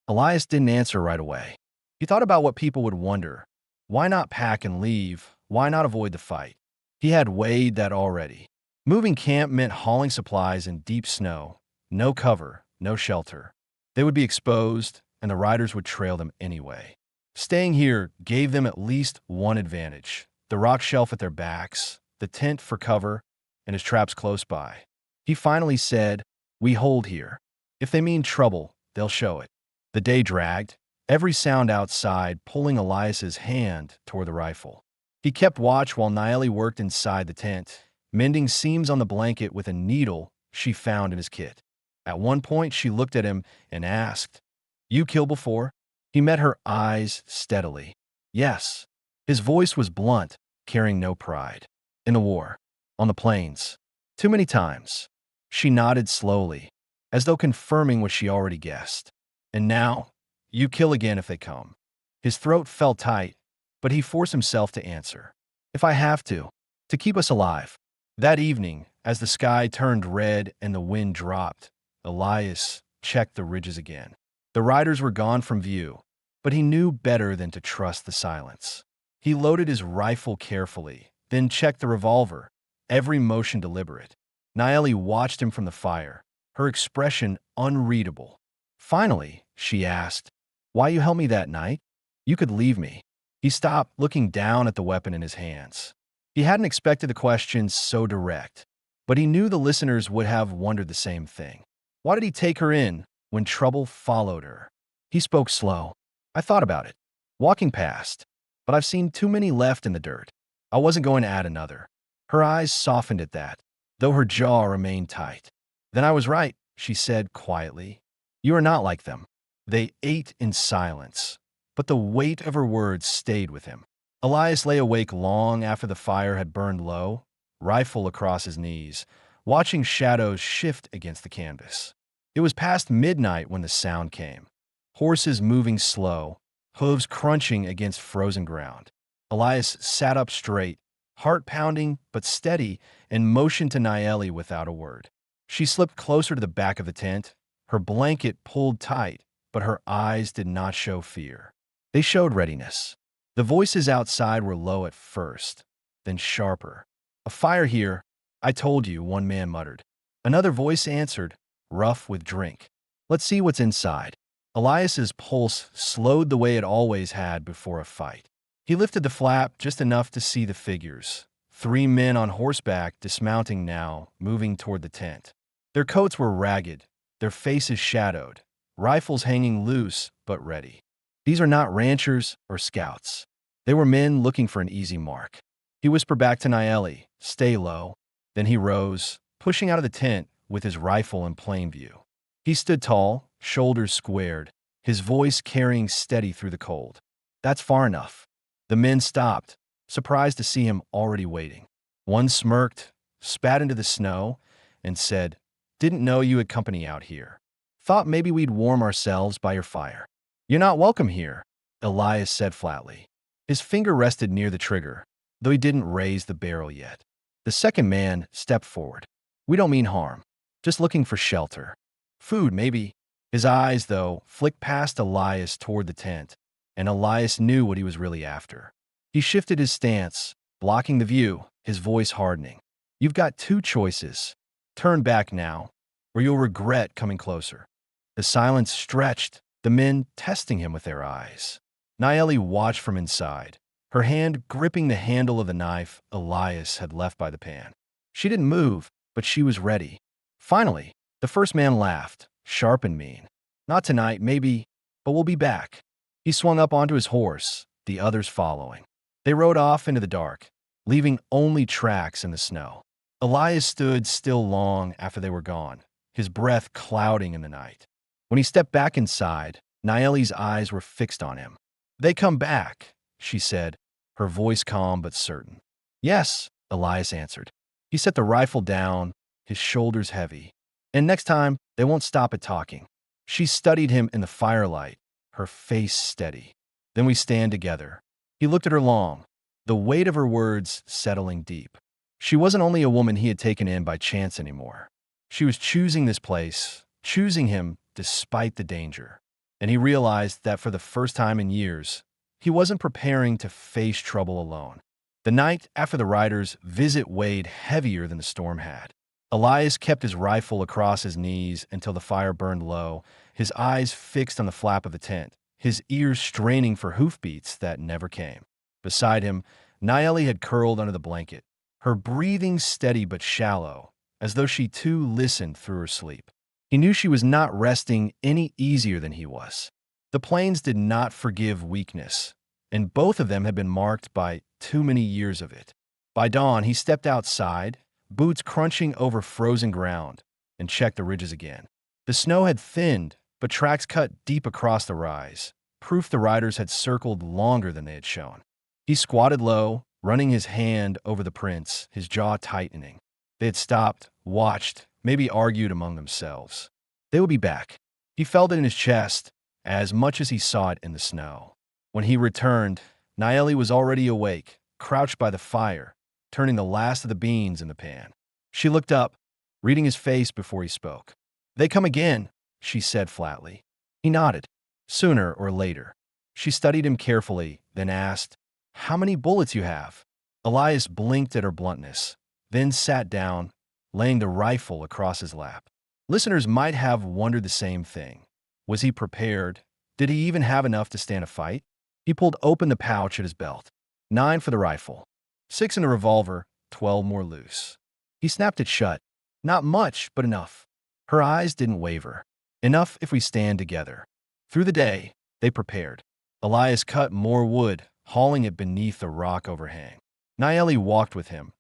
Elias didn't answer right away. He thought about what people would wonder. Why not pack and leave? Why not avoid the fight? He had weighed that already. Moving camp meant hauling supplies in deep snow, no cover, no shelter. They would be exposed, and the riders would trail them anyway. Staying here gave them at least one advantage: the rock shelf at their backs, the tent for cover, and his traps close by. He finally said, We hold here. If they mean trouble, they'll show it. The day dragged, every sound outside pulling Elias's hand toward the rifle. He kept watch while Naeli worked inside the tent, mending seams on the blanket with a needle she found in his kit. At one point, she looked at him and asked, You kill before? He met her eyes steadily. Yes. His voice was blunt, carrying no pride. In the war. On the plains. Too many times. She nodded slowly, as though confirming what she already guessed. And now, you kill again if they come. His throat felt tight, but he forced himself to answer. If I have to keep us alive. That evening, as the sky turned red and the wind dropped, Elias checked the ridges again. The riders were gone from view, but he knew better than to trust the silence. He loaded his rifle carefully, then checked the revolver, every motion deliberate. Naeli watched him from the fire, her expression unreadable. Finally, she asked, Why you held me that night? You could leave me. He stopped, looking down at the weapon in his hands. He hadn't expected the question so direct, but he knew the listeners would have wondered the same thing. Why did he take her in when trouble followed her? He spoke slow. I thought about it, walking past, but I've seen too many left in the dirt. I wasn't going to add another. Her eyes softened at that, though her jaw remained tight. Then I was right, she said quietly. You are not like them. They ate in silence, but the weight of her words stayed with him. Elias lay awake long after the fire had burned low, rifle across his knees, watching shadows shift against the canvas. It was past midnight when the sound came. Horses moving slow, hooves crunching against frozen ground. Elias sat up straight, heart pounding but steady, and motioned to Nayeli without a word. She slipped closer to the back of the tent, her blanket pulled tight, but her eyes did not show fear. They showed readiness. The voices outside were low at first, then sharper. A fire here, I told you, one man muttered. Another voice answered, rough with drink. Let's see what's inside. Elias's pulse slowed the way it always had before a fight. He lifted the flap just enough to see the figures. 3 men on horseback dismounting now, moving toward the tent. Their coats were ragged, their faces shadowed, rifles hanging loose but ready. These are not ranchers or scouts. They were men looking for an easy mark. He whispered back to Nayeli, stay low. Then he rose, pushing out of the tent with his rifle in plain view. He stood tall, shoulders squared, his voice carrying steady through the cold. That's far enough. The men stopped, surprised to see him already waiting. One smirked, spat into the snow, and said, didn't know you had company out here. Thought maybe we'd warm ourselves by your fire. You're not welcome here, Elias said flatly. His finger rested near the trigger, though he didn't raise the barrel yet. The second man stepped forward. We don't mean harm, just looking for shelter. Food, maybe. His eyes, though, flicked past Elias toward the tent, and Elias knew what he was really after. He shifted his stance, blocking the view, his voice hardening. You've got 2 choices. Turn back now, or you'll regret coming closer. The silence stretched, the men testing him with their eyes. Nayeli watched from inside, her hand gripping the handle of the knife Elias had left by the pan. She didn't move, but she was ready. Finally, the first man laughed, sharp and mean. Not tonight, maybe, but we'll be back. He swung up onto his horse, the others following. They rode off into the dark, leaving only tracks in the snow. Elias stood still long after they were gone, his breath clouding in the night. When he stepped back inside, Nayeli's eyes were fixed on him. They come back, she said, her voice calm but certain. Yes, Elias answered. He set the rifle down, his shoulders heavy. And next time, they won't stop at talking. She studied him in the firelight, her face steady. Then we stand together. He looked at her long, the weight of her words settling deep. She wasn't only a woman he had taken in by chance anymore. She was choosing this place, choosing him despite the danger. And he realized that for the first time in years, he wasn't preparing to face trouble alone. The night after the riders' visit weighed heavier than the storm had. Elias kept his rifle across his knees until the fire burned low, his eyes fixed on the flap of the tent, his ears straining for hoofbeats that never came. Beside him, Nayeli had curled under the blanket, her breathing steady but shallow, as though she too listened through her sleep. He knew she was not resting any easier than he was. The plains did not forgive weakness, and both of them had been marked by too many years of it. By dawn, he stepped outside, boots crunching over frozen ground, and checked the ridges again. The snow had thinned, but tracks cut deep across the rise, proof the riders had circled longer than they had shown. He squatted low, running his hand over the prints, his jaw tightening. They had stopped, watched, maybe argued among themselves. They would be back. He felt it in his chest, as much as he saw it in the snow. When he returned, Nayeli was already awake, crouched by the fire, turning the last of the beans in the pan. She looked up, reading his face before he spoke. They come again, she said flatly. He nodded. Sooner or later. She studied him carefully, then asked, how many bullets you have? Elias blinked at her bluntness, then sat down, laying the rifle across his lap. Listeners might have wondered the same thing. Was he prepared? Did he even have enough to stand a fight? He pulled open the pouch at his belt. 9 for the rifle. 6 in a revolver, 12 more loose. He snapped it shut. Not much, but enough. Her eyes didn't waver. Enough if we stand together. Through the day, they prepared. Elias cut more wood, hauling it beneath the rock overhang. Nayeli walked with him,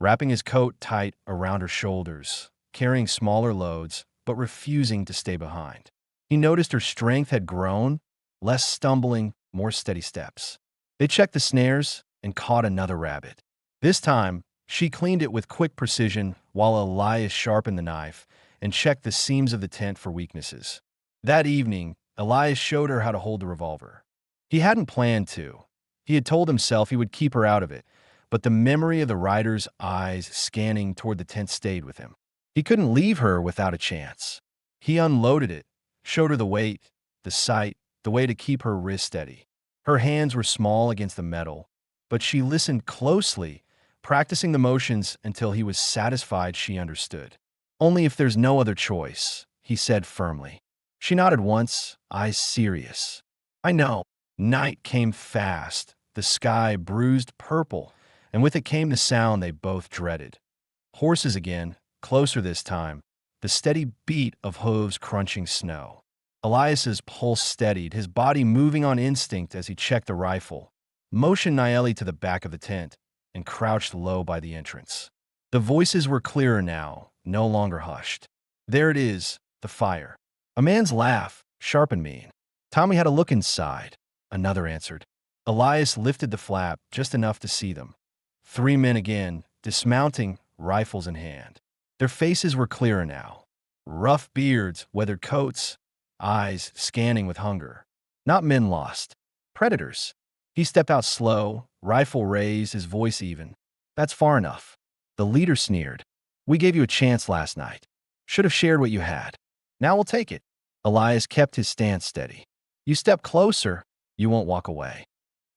wrapping his coat tight around her shoulders, carrying smaller loads, but refusing to stay behind. He noticed her strength had grown, less stumbling, more steady steps. They checked the snares and caught another rabbit. This time, she cleaned it with quick precision while Elias sharpened the knife and checked the seams of the tent for weaknesses. That evening, Elias showed her how to hold the revolver. He hadn't planned to. He had told himself he would keep her out of it, but the memory of the rider's eyes scanning toward the tent stayed with him. He couldn't leave her without a chance. He unloaded it, showed her the weight, the sight, the way to keep her wrist steady. Her hands were small against the metal, but she listened closely, practicing the motions until he was satisfied she understood. Only if there's no other choice, he said firmly. She nodded once, eyes serious. I know. Night came fast, the sky bruised purple, and with it came the sound they both dreaded. Horses again, closer this time, the steady beat of hooves crunching snow. Elias's pulse steadied, his body moving on instinct as he checked the rifle, motioned Nayeli to the back of the tent, and crouched low by the entrance. The voices were clearer now, no longer hushed. There it is, the fire. A man's laugh, sharp and mean. Tommy had a look inside. Another answered. Elias lifted the flap just enough to see them. 3 men again, dismounting, rifles in hand. Their faces were clearer now. Rough beards, weathered coats, eyes scanning with hunger. Not men lost. Predators. He stepped out slow, rifle raised, his voice even. That's far enough. The leader sneered. We gave you a chance last night. Should have shared what you had. Now we'll take it. Elias kept his stance steady. You step closer, you won't walk away.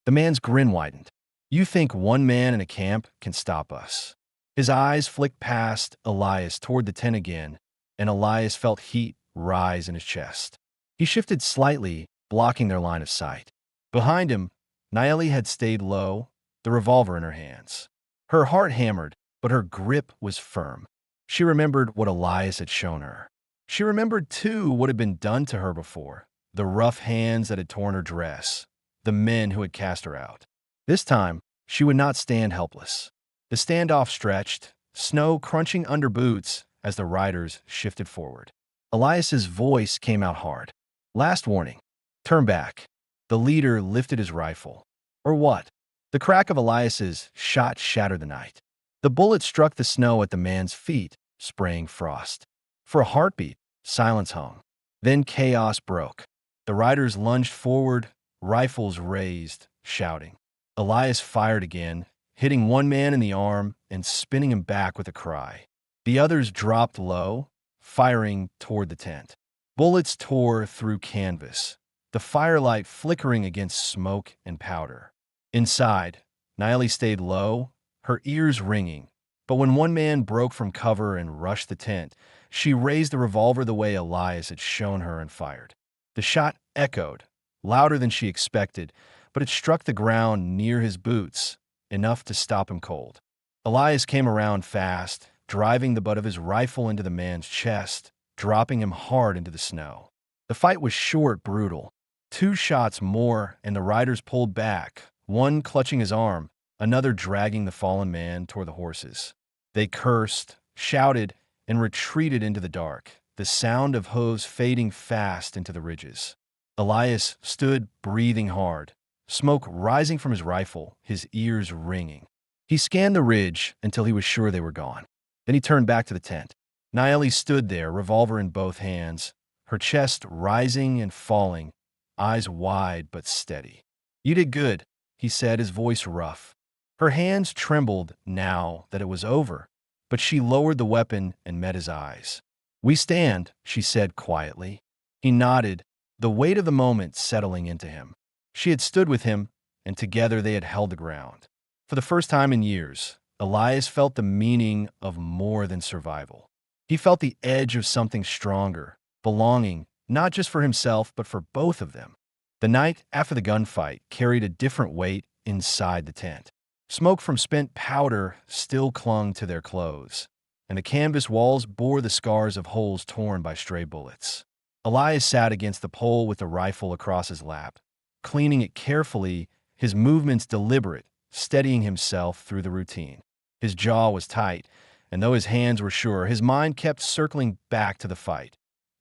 The man's grin widened. You think one man in a camp can stop us? His eyes flicked past Elias toward the tent again, and Elias felt heat rise in his chest. He shifted slightly, blocking their line of sight. Behind him, Nayeli had stayed low, the revolver in her hands. Her heart hammered, but her grip was firm. She remembered what Elias had shown her. She remembered, too, what had been done to her before, the rough hands that had torn her dress, the men who had cast her out. This time, she would not stand helpless. The standoff stretched, snow crunching under boots as the riders shifted forward. Elias's voice came out hard. Last warning. Turn back. The leader lifted his rifle. Or what? The crack of Elias's shot shattered the night. The bullet struck the snow at the man's feet, spraying frost. For a heartbeat, silence hung. Then chaos broke. The riders lunged forward, rifles raised, shouting. Elias fired again, hitting one man in the arm and spinning him back with a cry. The others dropped low, firing toward the tent. Bullets tore through canvas, the firelight flickering against smoke and powder. Inside, Nayeli stayed low, her ears ringing, but when one man broke from cover and rushed the tent, she raised the revolver the way Elias had shown her and fired. The shot echoed, louder than she expected, but it struck the ground near his boots, enough to stop him cold. Elias came around fast, driving the butt of his rifle into the man's chest, dropping him hard into the snow. The fight was short, brutal. 2 shots more, and the riders pulled back, one clutching his arm, another dragging the fallen man toward the horses. They cursed, shouted, and retreated into the dark, the sound of hooves fading fast into the ridges. Elias stood breathing hard, smoke rising from his rifle, his ears ringing. He scanned the ridge until he was sure they were gone. Then he turned back to the tent. Nayeli stood there, revolver in both hands, her chest rising and falling, eyes wide but steady. You did good, he said, his voice rough. Her hands trembled now that it was over, but she lowered the weapon and met his eyes. We stand, she said quietly. He nodded, the weight of the moment settling into him. She had stood with him, and together they had held the ground. For the first time in years, Elias felt the meaning of more than survival. He felt the edge of something stronger, belonging, not just for himself, but for both of them. The night after the gunfight carried a different weight inside the tent. Smoke from spent powder still clung to their clothes, and the canvas walls bore the scars of holes torn by stray bullets. Elias sat against the pole with the rifle across his lap, cleaning it carefully, his movements deliberate, steadying himself through the routine. His jaw was tight, and though his hands were sure, his mind kept circling back to the fight.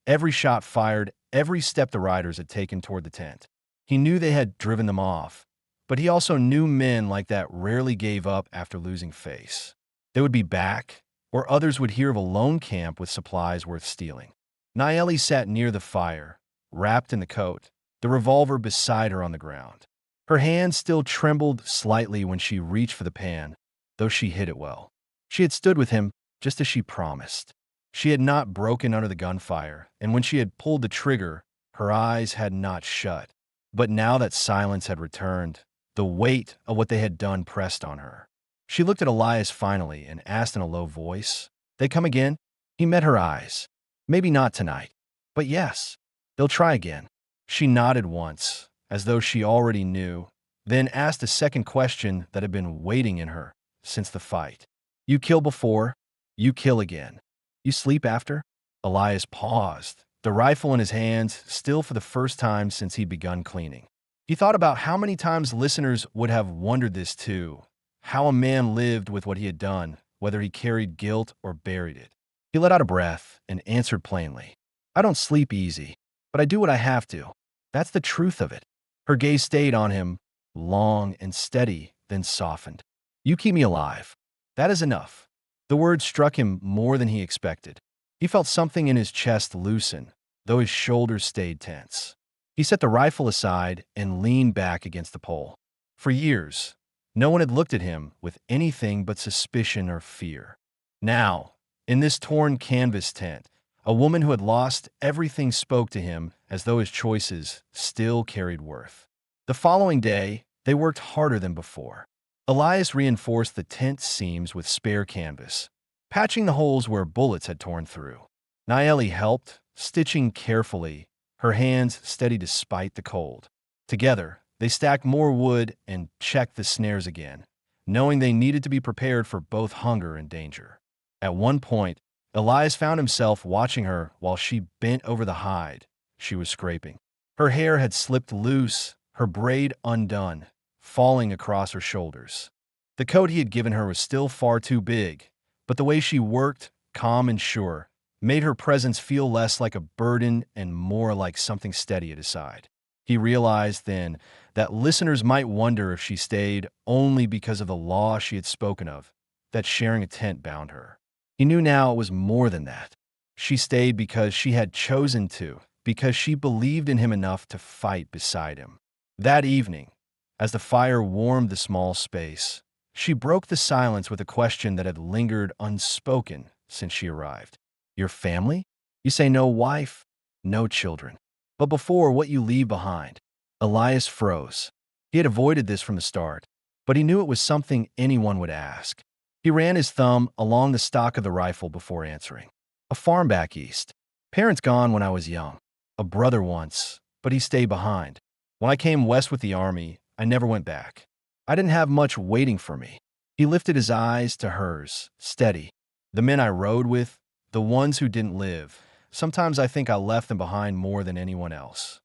Every shot fired, every step the riders had taken toward the tent. He knew they had driven them off, but he also knew men like that rarely gave up after losing face. They would be back, or others would hear of a lone camp with supplies worth stealing. Nayeli sat near the fire, wrapped in the coat, the revolver beside her on the ground. Her hand still trembled slightly when she reached for the pan, though she hid it well. She had stood with him, just as she promised. She had not broken under the gunfire, and when she had pulled the trigger, her eyes had not shut. But now that silence had returned, the weight of what they had done pressed on her. She looked at Elias finally and asked in a low voice, "They come again?" He met her eyes. "Maybe not tonight, but yes, they'll try again." She nodded once, as though she already knew, then asked a second question that had been waiting in her since the fight. "You kill before, you kill again. You sleep after?" Elias paused, the rifle in his hands, still for the first time since he'd begun cleaning. He thought about how many times listeners would have wondered this too, how a man lived with what he had done, whether he carried guilt or buried it. He let out a breath and answered plainly, "I don't sleep easy, but I do what I have to. That's the truth of it." Her gaze stayed on him, long and steady, then softened. "You keep me alive. That is enough." The word struck him more than he expected. He felt something in his chest loosen, though his shoulders stayed tense. He set the rifle aside and leaned back against the pole. For years, no one had looked at him with anything but suspicion or fear. Now, in this torn canvas tent, a woman who had lost everything spoke to him as though his choices still carried worth. The following day, they worked harder than before. Elias reinforced the tent seams with spare canvas, patching the holes where bullets had torn through. Nayeli helped, stitching carefully, her hands steady despite the cold. Together, they stacked more wood and checked the snares again, knowing they needed to be prepared for both hunger and danger. At one point, Elias found himself watching her while she bent over the hide she was scraping. Her hair had slipped loose, her braid undone, falling across her shoulders. The coat he had given her was still far too big, but the way she worked, calm and sure, made her presence feel less like a burden and more like something steady at his side. He realized then that listeners might wonder if she stayed only because of the law she had spoken of, that sharing a tent bound her. He knew now it was more than that. She stayed because she had chosen to, because she believed in him enough to fight beside him. That evening, as the fire warmed the small space, she broke the silence with a question that had lingered unspoken since she arrived. "Your family? You say no wife, no children. But before, what you leave behind?" Elias froze. He had avoided this from the start, but he knew it was something anyone would ask. He ran his thumb along the stock of the rifle before answering. "A farm back east. Parents gone when I was young. A brother once, but he stayed behind. When I came west with the army, I never went back. I didn't have much waiting for me." He lifted his eyes to hers, steady. "The men I rode with, the ones who didn't live, sometimes I think I left them behind more than anyone else."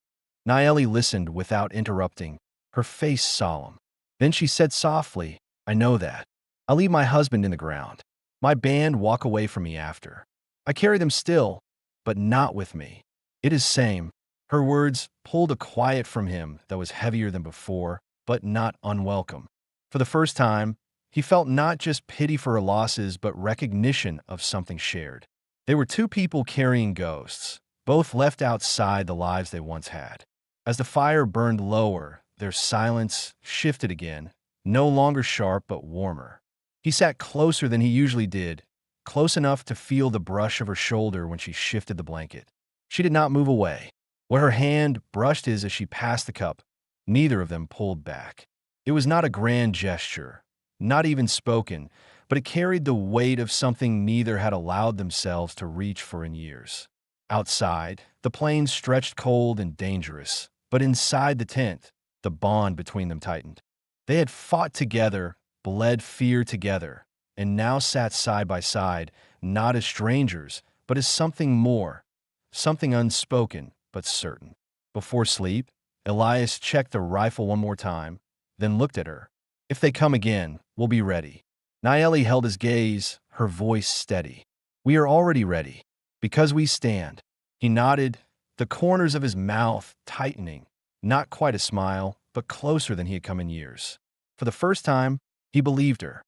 Nayeli listened without interrupting, her face solemn. Then she said softly, "I know that. I leave my husband in the ground. My band walk away from me after. I carry them still, but not with me. It is same." Her words pulled a quiet from him that was heavier than before, but not unwelcome. For the first time, he felt not just pity for her losses, but recognition of something shared. They were two people carrying ghosts, both left outside the lives they once had. As the fire burned lower, their silence shifted again, no longer sharp but warmer. He sat closer than he usually did, close enough to feel the brush of her shoulder when she shifted the blanket. She did not move away. Where her hand brushed his as she passed the cup, neither of them pulled back. It was not a grand gesture, not even spoken, but it carried the weight of something neither had allowed themselves to reach for in years. Outside, the plains stretched cold and dangerous, but inside the tent, the bond between them tightened. They had fought together, bled fear together, and now sat side by side, not as strangers, but as something more, something unspoken but certain. Before sleep, Elias checked the rifle one more time, then looked at her. "If they come again, we'll be ready." Naeli held his gaze, her voice steady. "We are already ready, because we stand." He nodded, the corners of his mouth tightening, not quite a smile, but closer than he had come in years. For the first time, he believed her.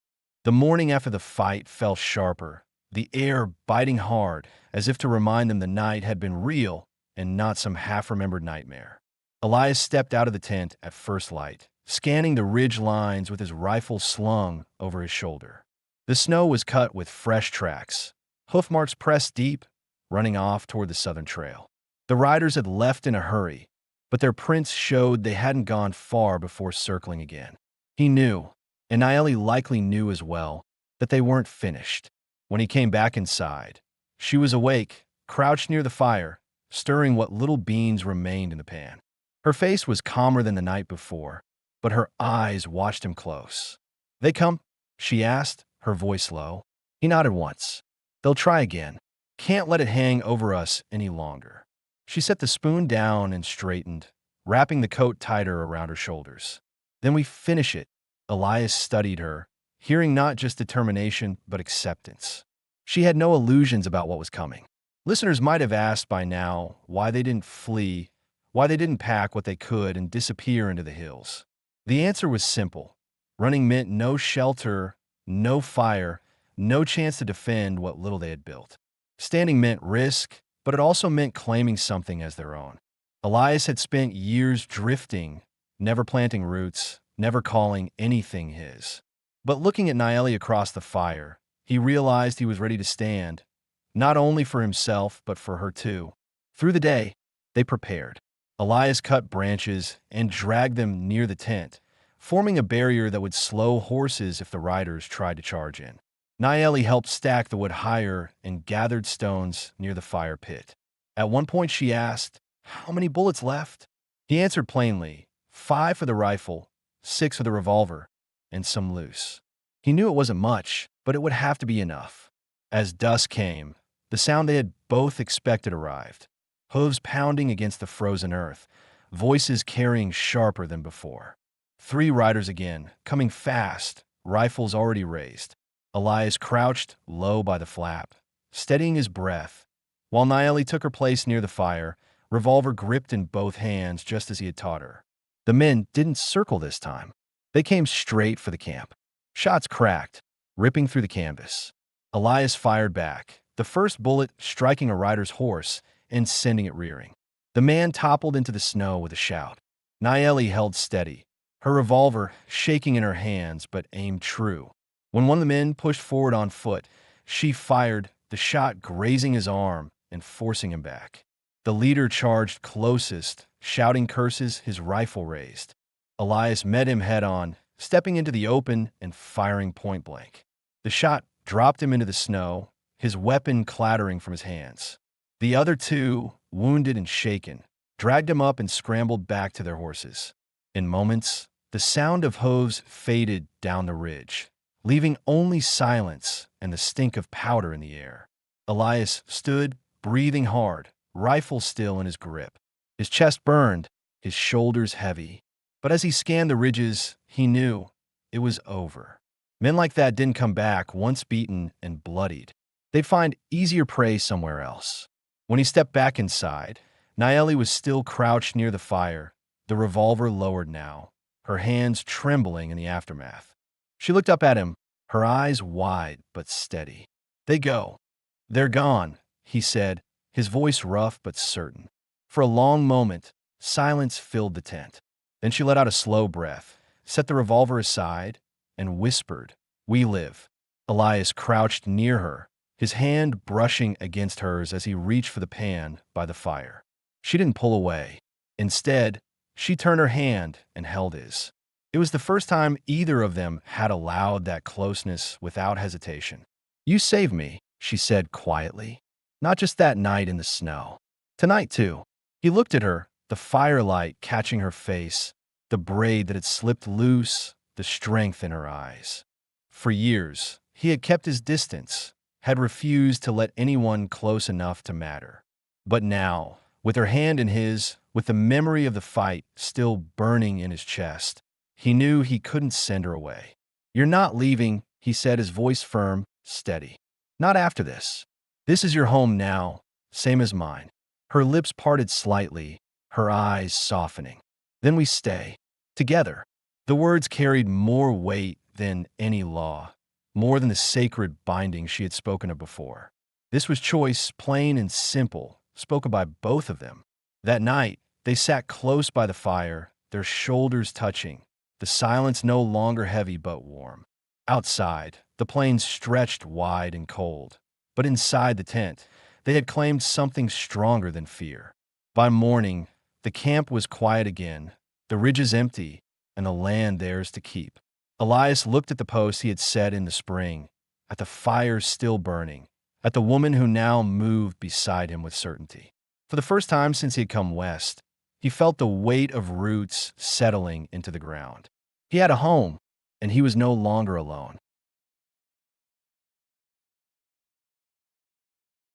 The morning after the fight fell sharper, the air biting hard, as if to remind them the night had been real and not some half-remembered nightmare. Elias stepped out of the tent at first light, scanning the ridge lines with his rifle slung over his shoulder. The snow was cut with fresh tracks, hoof marks pressed deep, running off toward the southern trail. The riders had left in a hurry, but their prints showed they hadn't gone far before circling again. He knew, and Naeli likely knew as well, that they weren't finished. When he came back inside, she was awake, crouched near the fire, stirring what little beans remained in the pan. Her face was calmer than the night before, but her eyes watched him close. "They come?" she asked, her voice low. He nodded once. "They'll try again. Can't let it hang over us any longer." She set the spoon down and straightened, wrapping the coat tighter around her shoulders. "Then we finish it." Elias studied her, hearing not just determination, but acceptance. She had no illusions about what was coming. Listeners might have asked by now why they didn't flee, why they didn't pack what they could and disappear into the hills. The answer was simple. Running meant no shelter, no fire, no chance to defend what little they had built. Standing meant risk, but it also meant claiming something as their own. Elias had spent years drifting, never planting roots, never calling anything his. But looking at Naeli across the fire, he realized he was ready to stand, not only for himself, but for her too. Through the day, they prepared. Elias cut branches and dragged them near the tent, forming a barrier that would slow horses if the riders tried to charge in. Naeli helped stack the wood higher and gathered stones near the fire pit. At one point she asked, "How many bullets left?" He answered plainly, 5 for the rifle, 6 for the revolver, and some loose. He knew it wasn't much, but it would have to be enough. As dusk came, the sound they had both expected arrived. Hooves pounding against the frozen earth, voices carrying sharper than before. 3 riders again, coming fast, rifles already raised. Elias crouched low by the flap, steadying his breath, while Naeli took her place near the fire, revolver gripped in both hands just as he had taught her. The men didn't circle this time. They came straight for the camp. Shots cracked, ripping through the canvas. Elias fired back, the first bullet striking a rider's horse and sending it rearing. The man toppled into the snow with a shout. Naeli held steady, her revolver shaking in her hands but aimed true. When one of the men pushed forward on foot, she fired, the shot grazing his arm and forcing him back. The leader charged closest, shouting curses, his rifle raised. Elias met him head-on, stepping into the open and firing point-blank. The shot dropped him into the snow, his weapon clattering from his hands. The other 2, wounded and shaken, dragged him up and scrambled back to their horses. In moments, the sound of hooves faded down the ridge, leaving only silence and the stink of powder in the air. Elias stood, breathing hard, rifle still in his grip. His chest burned, his shoulders heavy. But as he scanned the ridges, he knew it was over. Men like that didn't come back once beaten and bloodied. They'd find easier prey somewhere else. When he stepped back inside, Naeli was still crouched near the fire, the revolver lowered now, her hands trembling in the aftermath. She looked up at him, her eyes wide but steady. "They go. They're gone," he said, his voice rough but certain. For a long moment, silence filled the tent. Then she let out a slow breath, set the revolver aside, and whispered, "We live." Elias crouched near her, his hand brushing against hers as he reached for the pan by the fire. She didn't pull away. Instead, she turned her hand and held his. It was the first time either of them had allowed that closeness without hesitation. "You saved me," she said quietly. "Not just that night in the snow. Tonight, too." He looked at her, the firelight catching her face, the braid that had slipped loose, the the strength in her eyes. For years, he had kept his distance, had refused to let anyone close enough to matter. But now, with her hand in his, with the memory of the fight still burning in his chest, he knew he couldn't send her away. "You're not leaving," he said, his voice firm, steady. "Not after this. This is your home now, same as mine." Her lips parted slightly, her eyes softening. "Then we stay. Together." The words carried more weight than any law, more than the sacred binding she had spoken of before. This was choice, plain and simple, spoken by both of them. That night, they sat close by the fire, their shoulders touching, the silence no longer heavy but warm. Outside, the plains stretched wide and cold, but inside the tent, they had claimed something stronger than fear. By morning, the camp was quiet again, the ridges empty, and the land theirs to keep. Elias looked at the post he had set in the spring, at the fire still burning, at the woman who now moved beside him with certainty. For the first time since he had come west, he felt the weight of roots settling into the ground. He had a home, and he was no longer alone.